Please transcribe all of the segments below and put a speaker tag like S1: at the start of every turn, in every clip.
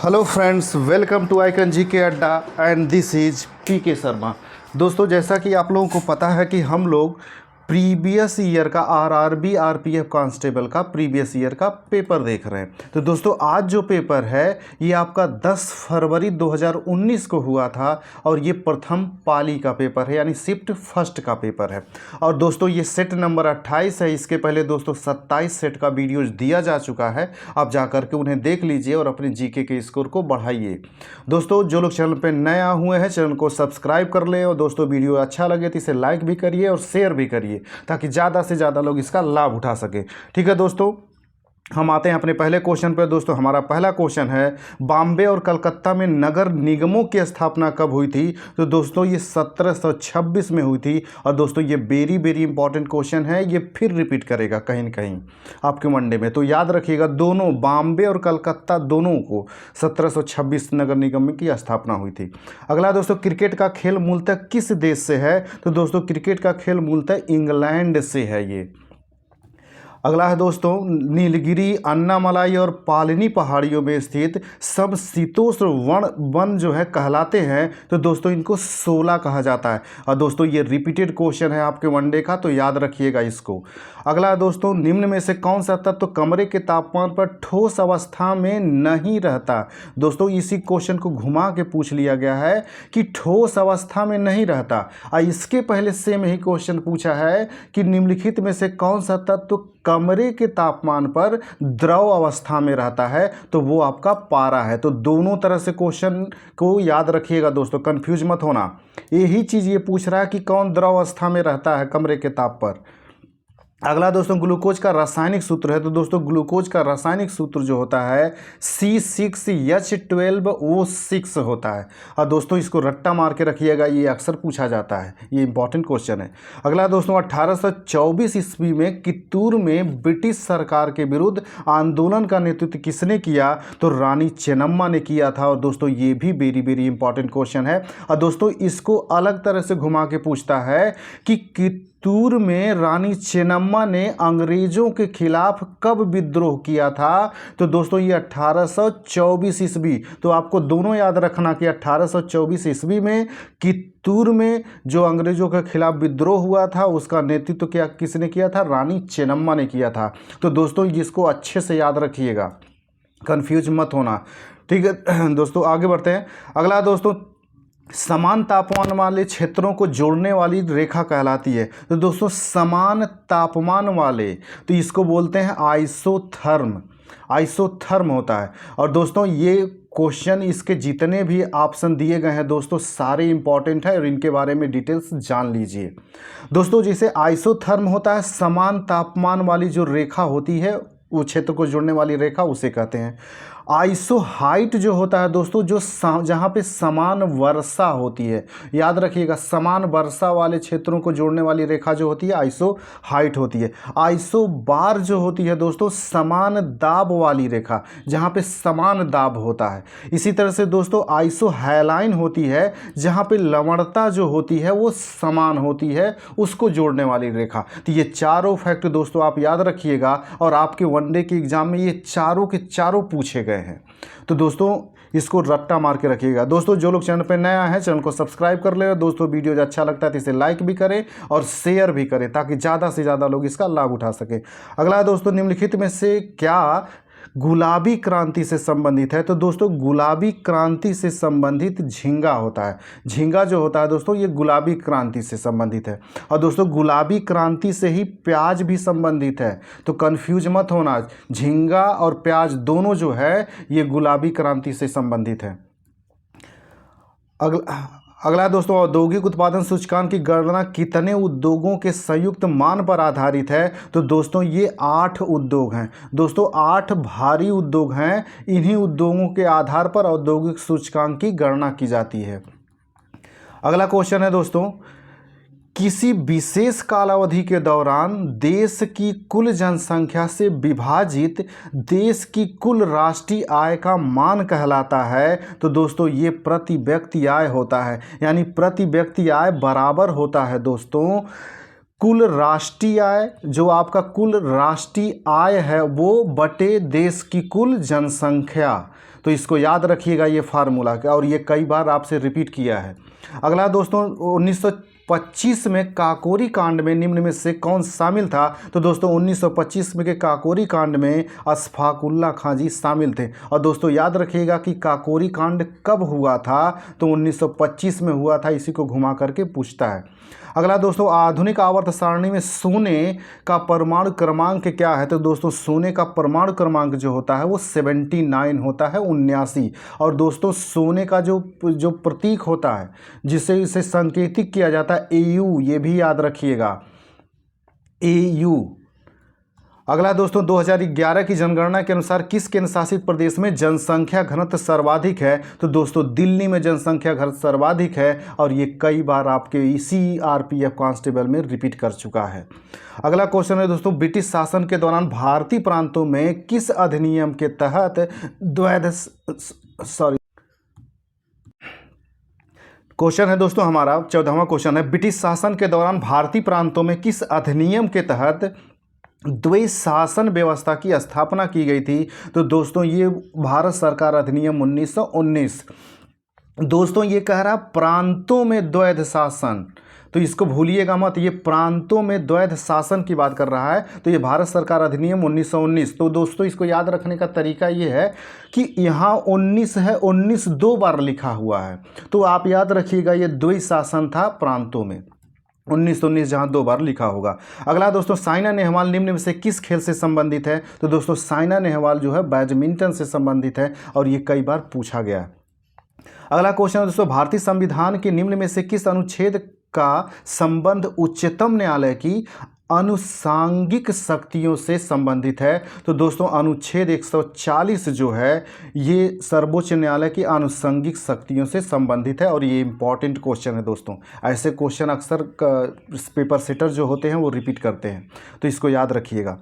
S1: Hello friends, welcome to icon जी के अड्डा एंड दिस इज पी के शर्मा। दोस्तों, जैसा कि आप लोगों को पता है कि हम लोग प्रीवियस ईयर का आरआरबी आरपीएफ कांस्टेबल का प्रीवियस ईयर का पेपर देख रहे हैं। तो दोस्तों, आज जो पेपर है ये आपका 10 फरवरी 2019 को हुआ था और ये प्रथम पाली का पेपर है, यानी शिफ्ट फर्स्ट का पेपर है। और दोस्तों, ये सेट नंबर 28 है। इसके पहले दोस्तों 27 सेट का वीडियोज दिया जा चुका है। आप जा करके उन्हें देख लीजिए और अपने जीके के स्कोर को बढ़ाइए। दोस्तों, जो लोग चैनल पर नया हुए हैं चैनल को सब्सक्राइब कर लें, और दोस्तों वीडियो अच्छा लगे तो इसे लाइक भी करिए और शेयर भी करिए ताकि ज़्यादा से ज़्यादा लोग इसका लाभ उठा सकें। ठीक है दोस्तों, हम आते हैं अपने पहले क्वेश्चन पर। दोस्तों, हमारा पहला क्वेश्चन है, बॉम्बे और कलकत्ता में नगर निगमों की स्थापना कब हुई थी? तो दोस्तों, ये 1726 में हुई थी। और दोस्तों, ये वेरी इंपॉर्टेंट क्वेश्चन है, ये फिर रिपीट करेगा कहीं न कहीं आपके वनडे में, तो याद रखिएगा। दोनों बॉम्बे और कलकत्ता दोनों को 1726 नगर निगम की स्थापना हुई थी। अगला दोस्तों, क्रिकेट का खेल मूलतः किस देश से है? तो दोस्तों, क्रिकेट का खेल मूलतः इंग्लैंड से है ये। अगला है दोस्तों, नीलगिरी, अन्नामलाई और पालनी पहाड़ियों में स्थित समशीतोष्ण वन जो है कहलाते हैं? तो दोस्तों, इनको 16 कहा जाता है। और दोस्तों, ये रिपीटेड क्वेश्चन है आपके वनडे का, तो याद रखिएगा इसको। अगला है दोस्तों, निम्न में से कौन सा तत्व कमरे के तापमान पर ठोस अवस्था में नहीं रहता? दोस्तों, इसी क्वेश्चन को घुमा के पूछ लिया गया है कि ठोस अवस्था में नहीं रहता। और इसके पहले सेम ही क्वेश्चन पूछा है कि निम्नलिखित में से कौन सा तत्व कमरे के तापमान पर द्रव अवस्था में रहता है? तो वो आपका पारा है। तो दोनों तरह से क्वेश्चन को याद रखिएगा दोस्तों, कंफ्यूज मत होना। यही चीज़ ये पूछ रहा है कि कौन द्रव अवस्था में रहता है कमरे के ताप पर। अगला दोस्तों, ग्लूकोज का रासायनिक सूत्र है। तो दोस्तों, ग्लूकोज का रासायनिक सूत्र जो होता है C6H12O6 होता है। और दोस्तों, इसको रट्टा मार के रखिएगा, ये अक्सर पूछा जाता है, ये इंपॉर्टेंट क्वेश्चन है। अगला दोस्तों, 1824 ईस्वी में कित्तूर में ब्रिटिश सरकार के विरुद्ध आंदोलन का नेतृत्व किसने किया? तो रानी चेन्नम्मा ने किया था। और दोस्तों, ये भी वेरी इंपॉर्टेंट क्वेश्चन है। और दोस्तों, इसको अलग तरह से घुमा के पूछता है कि कित्तूर में रानी चेन्नम्मा ने अंग्रेजों के खिलाफ कब विद्रोह किया था? तो दोस्तों, ये 1824 ईस्वी। तो आपको दोनों याद रखना कि 1824 ईस्वी में कित्तूर में जो अंग्रेजों के खिलाफ विद्रोह हुआ था उसका नेतृत्व क्या किसने किया था? रानी चेन्नम्मा ने किया था। तो दोस्तों, जिसको अच्छे से याद रखिएगा, कंफ्यूज मत होना। ठीक है दोस्तों, आगे बढ़ते हैं। अगला दोस्तों, समान तापमान वाले क्षेत्रों को जोड़ने वाली रेखा कहलाती है? तो दोस्तों, समान तापमान वाले, तो इसको बोलते हैं आइसोथर्म होता है। और दोस्तों, ये क्वेश्चन, इसके जितने भी ऑप्शन दिए गए हैं दोस्तों सारे इंपॉर्टेंट है और इनके बारे में डिटेल्स जान लीजिए। दोस्तों, जैसे आइसोथर्म होता है, समान तापमान वाली जो रेखा होती है, वो क्षेत्र को जोड़ने वाली रेखा, उसे कहते हैं। आइसो हाइट जो होता है दोस्तों, जो जहाँ पे समान वर्षा होती है, याद रखिएगा, समान वर्षा वाले क्षेत्रों को जोड़ने वाली रेखा जो होती है आइसो हाइट होती है। आइसो बार जो होती है दोस्तों, समान दाब वाली रेखा, जहाँ पे समान दाब होता है। इसी तरह से दोस्तों, आइसो हाइलाइन होती है, जहाँ पे लवणता जो होती है वो समान होती है, उसको जोड़ने वाली रेखा। तो ये चारों फैक्ट दोस्तों आप याद रखिएगा, और आपके वनडे के एग्जाम में ये चारों के चारों पूछे गए हैं। तो दोस्तों, इसको रट्टा मार के रखिएगा। दोस्तों, जो लोग चैनल पर नया है चैनल को सब्सक्राइब कर ले। दोस्तों, वीडियो अच्छा लगता है तो इसे लाइक भी करें और शेयर भी करें ताकि ज़्यादा से ज़्यादा लोग इसका लाभ उठा सकें। अगला दोस्तों, निम्नलिखित में से क्या गुलाबी क्रांति से संबंधित है? तो दोस्तों, गुलाबी क्रांति से संबंधित झींगा होता है। झींगा जो होता है दोस्तों, ये गुलाबी क्रांति से संबंधित है। और दोस्तों, गुलाबी क्रांति से ही प्याज भी संबंधित है, तो कंफ्यूज मत होना। झींगा और प्याज दोनों जो है ये गुलाबी क्रांति से संबंधित है। अगला दोस्तों, औद्योगिक उत्पादन सूचकांक की गणना कितने उद्योगों के संयुक्त मान पर आधारित है? तो दोस्तों, ये 8 उद्योग हैं। दोस्तों, 8 भारी उद्योग हैं। इन्हीं उद्योगों के आधार पर औद्योगिक सूचकांक की गणना की जाती है। अगला क्वेश्चन है दोस्तों, किसी विशेष कालावधि के दौरान देश की कुल जनसंख्या से विभाजित देश की कुल राष्ट्रीय आय का मान कहलाता है? तो दोस्तों, ये प्रति व्यक्ति आय होता है, यानी प्रति व्यक्ति आय बराबर होता है दोस्तों कुल राष्ट्रीय आय, जो आपका कुल राष्ट्रीय आय है वो बटे देश की कुल जनसंख्या। तो इसको याद रखिएगा ये फार्मूला का, और ये कई बार आपसे रिपीट किया है। अगला दोस्तों 1925 में काकोरी कांड में निम्न में से कौन शामिल था? तो दोस्तों 1925 में के काकोरी कांड में अशफाकुल्ला खां जी शामिल थे। और दोस्तों याद रखिएगा कि काकोरी कांड कब हुआ था? तो 1925 में हुआ था। इसी को घुमा करके पूछता है। अगला दोस्तों आधुनिक आवर्त सारणी में सोने का परमाणु क्रमांक क्या है? तो दोस्तों सोने का परमाणु क्रमांक जो होता है वो 79 होता है, 79। और दोस्तों सोने का जो प्रतीक होता है जिससे इसे संकेतित किया जाता है AU, ये भी याद रखिएगा, AU। अगला दोस्तों 2011 की जनगणना के अनुसार किस केंद्र शासित प्रदेश में जनसंख्या घनत्व सर्वाधिक है? तो दोस्तों दिल्ली में जनसंख्या घनत्व सर्वाधिक है, और ये कई बार आपके इसी RPF कांस्टेबल में रिपीट कर चुका है। अगला क्वेश्चन है दोस्तों ब्रिटिश शासन के दौरान भारतीय प्रांतों में किस अधिनियम के तहत क्वेश्चन है दोस्तों हमारा 14वां क्वेश्चन है, ब्रिटिश शासन के दौरान भारतीय प्रांतों में किस अधिनियम के तहत द्वैत शासन व्यवस्था की स्थापना की गई थी? तो दोस्तों ये भारत सरकार अधिनियम 1919। दोस्तों ये कह रहा प्रांतों में द्वैत शासन, तो इसको भूलिएगा मत, ये प्रांतों में द्वैत शासन की बात कर रहा है। तो ये भारत सरकार अधिनियम 1919। तो दोस्तों इसको याद रखने का तरीका ये है कि यहाँ 19 है, 19 2 बार लिखा हुआ है, तो आप याद रखिएगा ये द्वैत शासन था प्रांतों में, 1919 जहाँ 2 बार लिखा होगा। अगला दोस्तों साइना नेहवाल निम्न में से किस खेल से संबंधित है? तो दोस्तों साइना नेहवाल जो है बैडमिंटन से संबंधित है, और ये कई बार पूछा गया है। अगला क्वेश्चन है दोस्तों भारतीय संविधान के निम्न में से किस अनुच्छेद का संबंध उच्चतम न्यायालय की अनुसांगिक शक्तियों से संबंधित है? तो दोस्तों अनुच्छेद 140 जो है ये सर्वोच्च न्यायालय की अनुसांगिक शक्तियों से संबंधित है, और ये इंपॉर्टेंट क्वेश्चन है दोस्तों। ऐसे क्वेश्चन अक्सर पेपर सेटर जो होते हैं वो रिपीट करते हैं, तो इसको याद रखिएगा।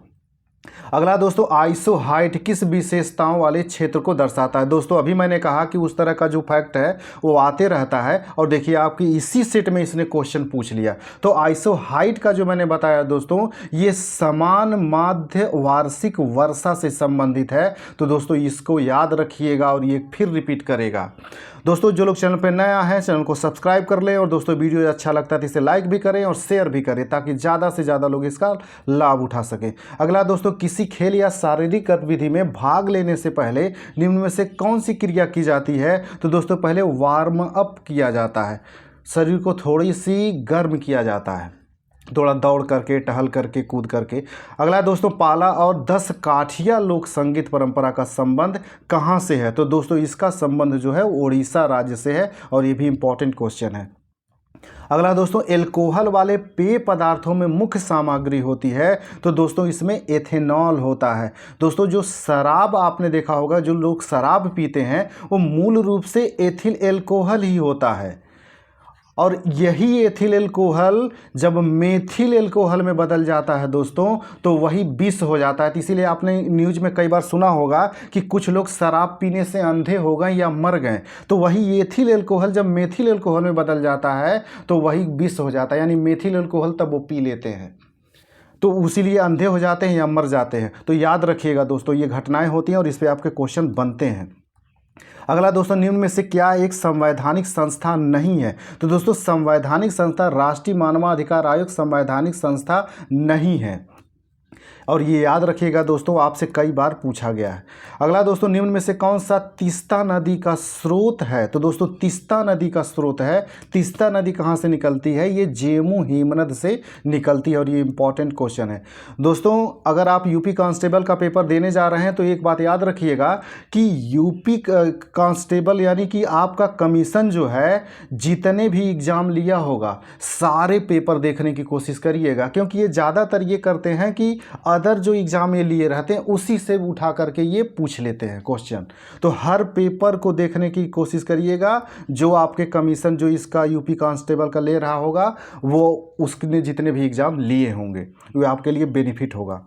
S1: अगला दोस्तों आइसो हाइट किस विशेषताओं वाले क्षेत्र को दर्शाता है? दोस्तों अभी मैंने कहा कि उस तरह का जो फैक्ट है वो आते रहता है, और देखिए आपकी इसी सेट में इसने क्वेश्चन पूछ लिया। तो आइसो हाइट का जो मैंने बताया दोस्तों ये समान माध्य वार्षिक वर्षा से संबंधित है। तो दोस्तों इसको याद रखिएगा, और ये फिर रिपीट करेगा। दोस्तों जो लोग चैनल पर नया है चैनल को सब्सक्राइब कर लें, और दोस्तों वीडियो अच्छा लगता है तो इसे लाइक भी करें और शेयर भी करें, ताकि ज़्यादा से ज़्यादा लोग इसका लाभ उठा सकें। अगला दोस्तों किसी खेल या शारीरिक गतिविधि में भाग लेने से पहले निम्न में से कौन सी क्रिया की जाती है? तो दोस्तों पहले वार्म अप किया जाता है, शरीर को थोड़ी सी गर्म किया जाता है, थोड़ा दौड़ करके, टहल करके, कूद करके। अगला दोस्तों पाला और 10 काठिया लोक संगीत परंपरा का संबंध कहाँ से है? तो दोस्तों इसका संबंध जो है उड़ीसा राज्य से है, और ये भी इंपॉर्टेंट क्वेश्चन है। अगला दोस्तों एल्कोहल वाले पेय पदार्थों में मुख्य सामग्री होती है? तो दोस्तों इसमें एथेनॉल होता है। दोस्तों जो शराब आपने देखा होगा, जो लोग शराब पीते हैं वो मूल रूप से एथिल एल्कोहल ही होता है, और यही एथिल एल्कोहल जब मेथिल एल्कोहल में बदल जाता है दोस्तों तो वही विष हो जाता है। तो इसीलिए आपने न्यूज़ में कई बार सुना होगा कि कुछ लोग शराब पीने से अंधे हो गए या मर गए, तो वही एथिल एल्कोहल जब मेथिल एल्कोहल में बदल जाता है तो वही विष हो जाता है, यानी मेथिल एल्कोहल तब वो पी लेते हैं, तो उसीलिए अंधे हो जाते हैं या मर जाते हैं। तो याद रखिएगा दोस्तों ये घटनाएं होती हैं, और इस पर आपके क्वेश्चन बनते हैं। अगला दोस्तों निम्न में से क्या एक संवैधानिक संस्था नहीं है? तो दोस्तों संवैधानिक संस्था राष्ट्रीय मानवाधिकार आयोग संवैधानिक संस्था नहीं है, और ये याद रखिएगा दोस्तों आपसे कई बार पूछा गया है। अगला दोस्तों निम्न में से कौन सा तीस्ता नदी का स्रोत है? तो दोस्तों तीस्ता नदी का स्रोत है। तीस्ता नदी कहाँ से निकलती है? ये जेमू हिमनद से निकलती है, और ये इंपॉर्टेंट क्वेश्चन है दोस्तों। अगर आप यूपी कांस्टेबल का पेपर देने जा रहे हैं तो एक बात याद रखिएगा कि यूपी कांस्टेबल यानी कि आपका कमीशन जो है जितने भी एग्ज़ाम लिया होगा सारे पेपर देखने की कोशिश करिएगा, क्योंकि ये ज़्यादातर ये करते हैं कि अदर जो एग्ज़ाम ये लिए रहते हैं उसी से उठा करके ये पूछ लेते हैं क्वेश्चन। तो हर पेपर को देखने की कोशिश करिएगा, जो आपके कमीशन जो इसका यूपी कांस्टेबल का ले रहा होगा वो उसने जितने भी एग्ज़ाम लिए होंगे वो आपके लिए बेनिफिट होगा।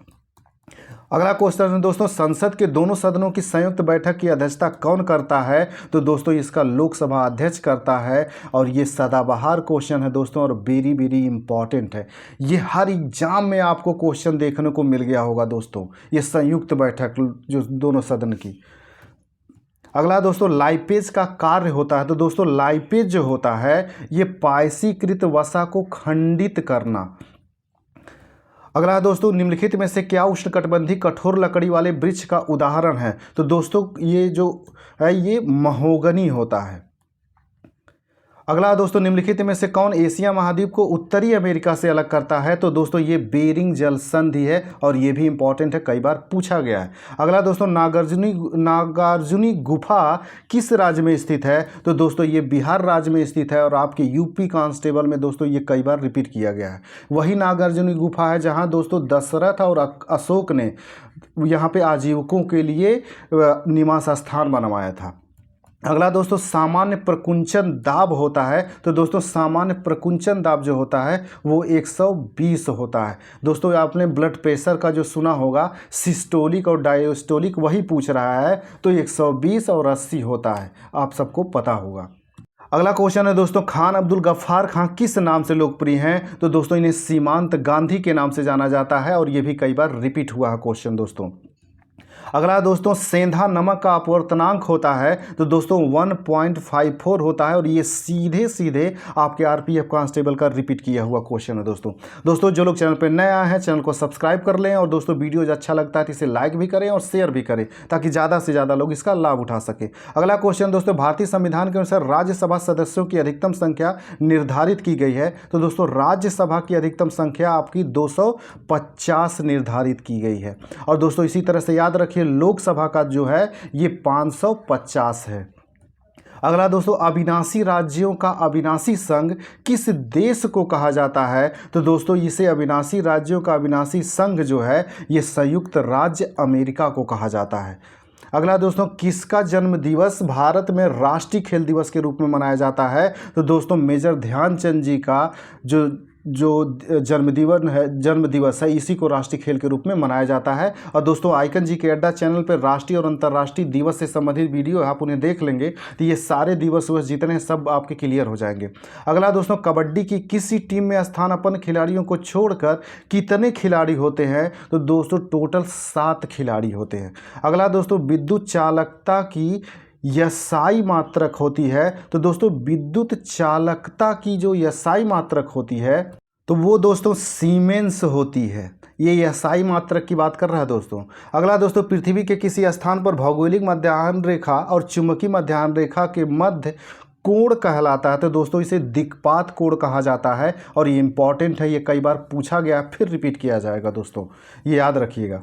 S1: अगला क्वेश्चन है दोस्तों संसद के दोनों सदनों की संयुक्त बैठक की अध्यक्षता कौन करता है? तो दोस्तों इसका लोकसभा अध्यक्ष करता है, और ये सदाबहार क्वेश्चन है दोस्तों, और वेरी वेरी इंपॉर्टेंट है। ये हर एग्जाम में आपको क्वेश्चन देखने को मिल गया होगा दोस्तों, ये संयुक्त बैठक जो दोनों सदन की। अगला दोस्तों लाइपेज का कार्य होता है, तो दोस्तों लाइपेज जो होता है ये पायसीकृत वसा को खंडित करना। अगला दोस्तों निम्नलिखित में से क्या उष्णकटिबंधीय कठोर लकड़ी वाले वृक्ष का उदाहरण है? तो दोस्तों ये जो है ये महोगनी होता है। अगला दोस्तों निम्नलिखित में से कौन एशिया महाद्वीप को उत्तरी अमेरिका से अलग करता है? तो दोस्तों ये बेरिंग जल संधि है और ये भी इंपॉर्टेंट है, कई बार पूछा गया है। अगला दोस्तों नागार्जुनी गुफा किस राज्य में स्थित है? तो दोस्तों ये बिहार राज्य में स्थित है और आपके यूपी कांस्टेबल में दोस्तों ये कई बार रिपीट किया गया है। वही नागार्जुनी गुफा है जहाँ दोस्तों दशरथ और अशोक ने यहाँ पे आजीविकों के लिए निवास स्थान बनवाया था। अगला दोस्तों सामान्य प्रकुंचन दाब होता है, तो दोस्तों सामान्य प्रकुंचन दाब जो होता है वो 120 होता है। दोस्तों आपने ब्लड प्रेशर का जो सुना होगा सिस्टोलिक और डायस्टोलिक, वही पूछ रहा है, तो 120 और 80 होता है, आप सबको पता होगा। अगला क्वेश्चन है दोस्तों खान अब्दुल गफ्फार खां किस नाम से लोकप्रिय हैं? तो दोस्तों इन्हें सीमांत गांधी के नाम से जाना जाता है और ये भी कई बार रिपीट हुआ है क्वेश्चन दोस्तों। अगला दोस्तों सेंधा नमक का अपवर्तनांक होता है, तो दोस्तों 1.54 होता है और ये सीधे सीधे आपके आरपीएफ कांस्टेबल का रिपीट किया हुआ क्वेश्चन है दोस्तों जो लोग चैनल पर नए आए हैं चैनल को सब्सक्राइब कर लें और दोस्तों वीडियो अच्छा लगता है तो इसे लाइक भी करें और शेयर भी करें ताकि ज़्यादा से ज़्यादा लोग इसका लाभ उठा सकें। अगला क्वेश्चन दोस्तों भारतीय संविधान के अनुसार राज्यसभा सदस्यों की अधिकतम संख्या निर्धारित की गई है, तो दोस्तों राज्यसभा की अधिकतम संख्या आपकी 250 निर्धारित की गई है और दोस्तों इसी तरह से याद रखिए लोकसभा का जो है ये 550 है। अगला दोस्तों अविनाशी राज्यों का अविनाशी संघ किस देश को कहा जाता है? तो दोस्तों इसे अविनाशी राज्यों का अविनाशी संघ जो है ये संयुक्त राज्य अमेरिका को कहा जाता है। अगला दोस्तों किसका जन्म दिवस भारत में राष्ट्रीय खेल दिवस के रूप में मनाया जाता है? तो दोस्तों मेजर ध्यानचंद जी का जो जन्म दिवस है इसी को राष्ट्रीय खेल के रूप में मनाया जाता है। और दोस्तों आइकन जी के अड्डा चैनल पर राष्ट्रीय और अंतर्राष्ट्रीय दिवस से संबंधित वीडियो आप उन्हें देख लेंगे तो ये सारे दिवस जितने हैं सब आपके क्लियर हो जाएंगे। अगला दोस्तों कबड्डी की किसी टीम में स्थानापन्न खिलाड़ियों को छोड़कर कितने खिलाड़ी होते हैं? तो दोस्तों टोटल 7 खिलाड़ी होते हैं। अगला दोस्तों विद्युत चालकता की यसाई मात्रक होती है, तो दोस्तों विद्युत चालकता की जो यसाई मात्रक होती है तो वो दोस्तों सीमेंस होती है। ये यसाई मात्रक की बात कर रहा है दोस्तों। अगला दोस्तों पृथ्वी के किसी स्थान पर भौगोलिक मध्याह्न रेखा और चुंबकीय मध्याह्न रेखा के मध्य कोण कहलाता है, तो दोस्तों इसे दिक्पात कोण कहा जाता है और ये इंपॉर्टेंट है, ये कई बार पूछा गया फिर रिपीट किया जाएगा दोस्तों, ये याद रखिएगा।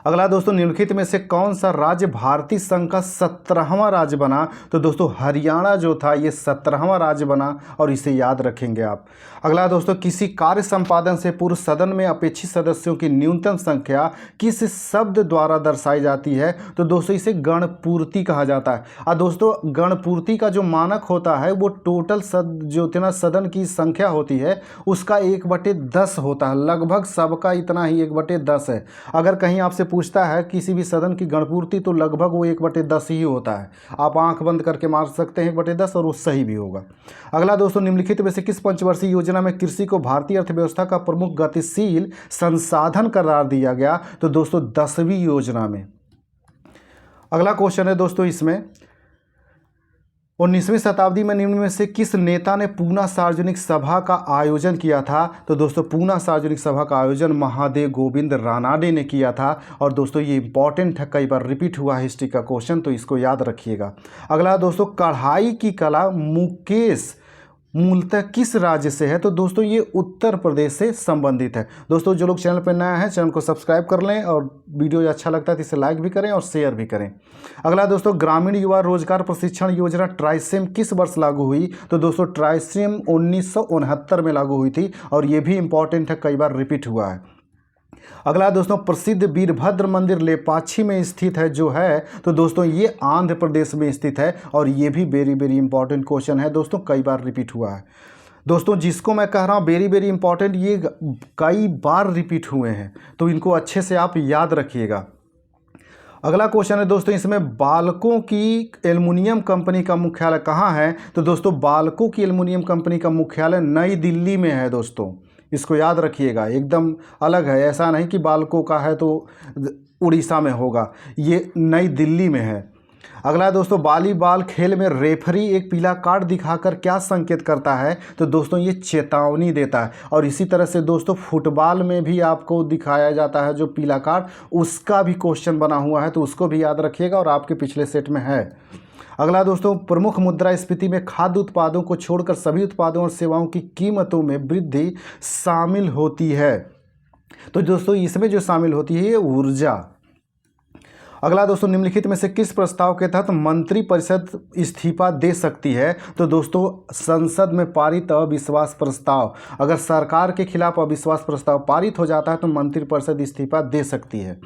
S1: अगला दोस्तों निम्नलिखित में से कौन सा राज्य भारतीय संघ का 17वां राज्य बना? तो दोस्तों हरियाणा जो था ये 17वां राज्य बना और इसे याद रखेंगे आप। अगला दोस्तों किसी कार्य संपादन से पूर्व सदन में अपेक्षित सदस्यों की न्यूनतम संख्या किस शब्द द्वारा दर्शाई जाती है? तो दोस्तों इसे गणपूर्ति कहा जाता है। और दोस्तों गणपूर्ति का जो मानक होता है वो टोटल जो इतना सदन की संख्या होती है उसका 1/10 होता है, लगभग सबका इतना ही 1/10 है। अगर कहीं आपसे पूछता है किसी भी सदन की गणपूर्ति तो लगभग वो 1/10 ही होता है, आप आंख बंद करके मार सकते हैं 1/10 और वो सही भी होगा। अगला दोस्तों निम्नलिखित में से किस पंचवर्षीय योजना में कृषि को भारतीय अर्थव्यवस्था का प्रमुख गतिशील संसाधन करार दिया गया? तो दोस्तों 10वीं योजना में। अगला क्वेश्चन है दोस्तों इसमें 19वीं शताब्दी में निम्न में से किस नेता ने पूना सार्वजनिक सभा का आयोजन किया था? तो दोस्तों पूना सार्वजनिक सभा का आयोजन महादेव गोविंद रानाडे ने किया था और दोस्तों ये इंपॉर्टेंट है, कई बार रिपीट हुआ हिस्ट्री का क्वेश्चन, तो इसको याद रखिएगा। अगला दोस्तों कढ़ाई की कला मुकेश मूलतः किस राज्य से है? तो दोस्तों ये उत्तर प्रदेश से संबंधित है। दोस्तों जो लोग चैनल पर नया है चैनल को सब्सक्राइब कर लें और वीडियो अच्छा लगता है तो इसे लाइक भी करें और शेयर भी करें। अगला दोस्तों ग्रामीण युवा रोजगार प्रशिक्षण योजना ट्राइसेम किस वर्ष लागू हुई? तो दोस्तों ट्राइसेम 1969 में लागू हुई थी और ये भी इंपॉर्टेंट है, कई बार रिपीट हुआ है। अगला दोस्तों प्रसिद्ध वीरभद्र मंदिर लेपाक्षी में स्थित है जो है, तो दोस्तों ये आंध्र प्रदेश में स्थित है और ये भी वेरी वेरी इंपॉर्टेंट क्वेश्चन है दोस्तों, कई बार रिपीट हुआ है। दोस्तों जिसको मैं कह रहा हूँ वेरी वेरी इंपॉर्टेंट, ये कई बार रिपीट हुए हैं तो इनको अच्छे से आप याद रखिएगा। अगला क्वेश्चन है दोस्तों इसमें बाल्को की एल्युमिनियम कंपनी का मुख्यालय कहाँ है? तो दोस्तों बाल्को की एल्युमिनियम कंपनी का मुख्यालय नई दिल्ली में है दोस्तों, इसको याद रखिएगा, एकदम अलग है, ऐसा नहीं कि बाल्को का है तो उड़ीसा में होगा, ये नई दिल्ली में है। अगला है दोस्तों, वॉलीबॉल खेल में रेफरी एक पीला कार्ड दिखाकर क्या संकेत करता है? तो दोस्तों ये चेतावनी देता है। और इसी तरह से दोस्तों फुटबॉल में भी आपको दिखाया जाता है जो पीला कार्ड, उसका भी क्वेश्चन बना हुआ है, तो उसको भी याद रखिएगा और आपके पिछले सेट में है। अगला दोस्तों, प्रमुख मुद्रास्फीति में खाद्य उत्पादों को छोड़कर सभी उत्पादों और सेवाओं की कीमतों में वृद्धि शामिल होती है। तो दोस्तों इसमें जो शामिल होती है ये ऊर्जा। अगला दोस्तों, निम्नलिखित में से किस प्रस्ताव के तहत मंत्रिपरिषद इस्तीफा दे सकती है? तो दोस्तों संसद में पारित अविश्वास प्रस्ताव, अगर सरकार के खिलाफ अविश्वास प्रस्ताव पारित हो जाता है तो मंत्रिपरिषद इस्तीफा दे सकती है।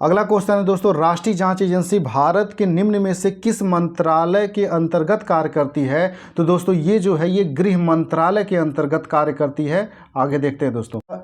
S1: अगला क्वेश्चन है दोस्तों, राष्ट्रीय जांच एजेंसी भारत के निम्न में से किस मंत्रालय के अंतर्गत कार्य करती है? तो दोस्तों ये जो है ये गृह मंत्रालय के अंतर्गत कार्य करती है। आगे देखते हैं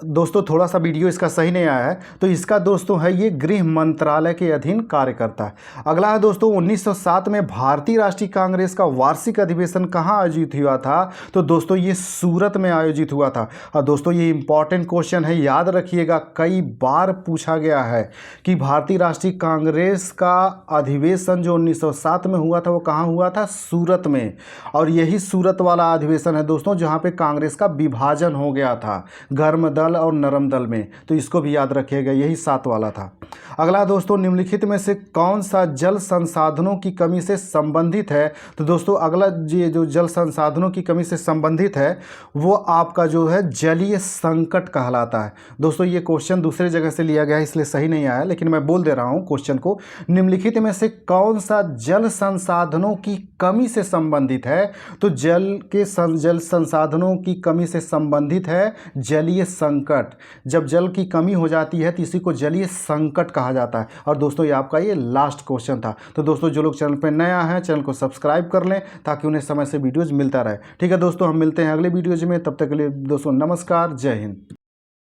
S1: दोस्तों थोड़ा सा वीडियो इसका सही नहीं आया है, तो इसका दोस्तों है ये गृह मंत्रालय के अधीन कार्य करता है। अगला है दोस्तों, 1907 में भारतीय राष्ट्रीय कांग्रेस का वार्षिक अधिवेशन कहाँ आयोजित हुआ था? तो दोस्तों ये सूरत में आयोजित हुआ था। और दोस्तों ये इंपॉर्टेंट क्वेश्चन है, याद रखिएगा, कई बार पूछा गया है कि भारतीय राष्ट्रीय कांग्रेस का अधिवेशन जो 1907 में हुआ था वो कहाँ हुआ था? सूरत में। और यही सूरत वाला अधिवेशन है दोस्तों जहाँ पे कांग्रेस का विभाजन हो गया था गर्म दल और नरम दल में, तो इसको भी याद रखिएगा, यही 7 वाला था। अगला दोस्तों, निम्नलिखित में से कौन सा जल संसाधनों की कमी से संबंधित है? तो दोस्तों अगला ये जो जल संसाधनों की कमी से संबंधित है वो आपका जो है जलीय संकट कहलाता है। दोस्तों ये क्वेश्चन दूसरे जगह से लिया गया है इसलिए सही नहीं आया, लेकिन मैं बोल दे रहा हूँ क्वेश्चन को। निम्नलिखित में से कौन सा जल संसाधनों की कमी से संबंधित है? तो जल संसाधनों की कमी से संबंधित है जलीय संकट। जब जल की कमी हो जाती है तो इसी को जलीय संकट कहा जाता है। और दोस्तों ये आपका ये लास्ट क्वेश्चन था। तो दोस्तों जो लोग चैनल पर नया है चैनल को सब्सक्राइब कर लें ताकि उन्हें समय से वीडियोज मिलता रहे। ठीक है दोस्तों, हम मिलते हैं अगले वीडियोज में, तब तक के लिए दोस्तों नमस्कार, जय हिंद।